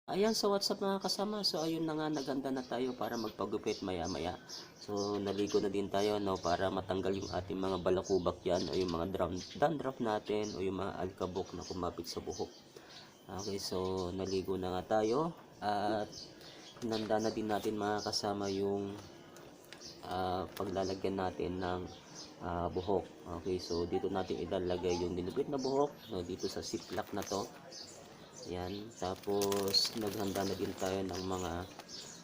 Ayan, so what's up mga kasama? So ayun na nga, naghanda na tayo para magpagupit maya-maya. So naligo na din tayo, no, para matanggal yung ating mga balakubak yan, o yung mga dandruff natin, o yung mga alkabok na kumapit sa buhok. Okay, so naligo na nga tayo at hinanda na din natin mga kasama yung paglalagyan natin ng buhok. Okay, so dito natin ilalagay yung dinugit na buhok, no, dito sa ziplock na to. Yan, tapos naghanda na din tayo ng mga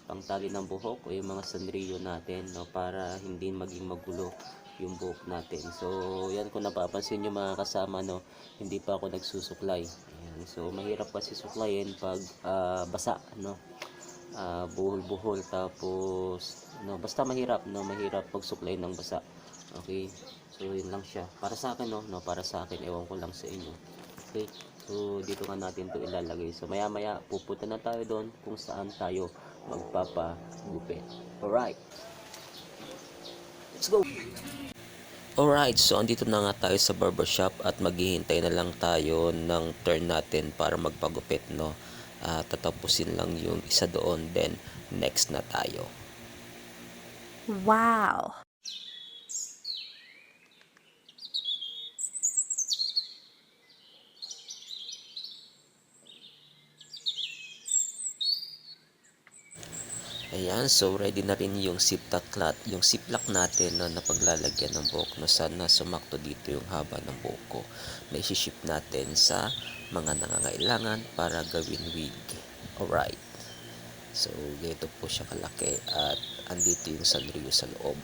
pangtali ng buhok o yung mga sanrilyo natin, no, para hindi maging magulo yung buhok natin. So yan, kung napapansin nyo mga kasama, no, hindi pa ako nagsusuklay. Ayan, so mahirap kasi suklayin pag basa, no, buhol-buhol, tapos no, basta mahirap, no, mahirap pag suklay ng basa. Okay, so yun lang siya para sa akin, no, para sa akin, ewan ko lang sa inyo. Okay, so dito nga natin to ilalagay. So maya maya pupunta na tayo doon kung saan tayo magpapagupit. Alright, let's go! Alright, so andito na nga tayo sa barbershop at maghihintay na lang tayo ng turn natin para magpagupit, no. Tatapusin lang yung isa doon, then next na tayo. Wow! Ayan, so ready na rin yung ziplock natin, no, na paglalagyan ng buhok, no. Sana sumakto dito yung haba ng buhok ko na isi-ship natin sa mga nangangailangan para gawin wig. Alright, so ganito po siya kalaki at andito yung sanrio sa loob.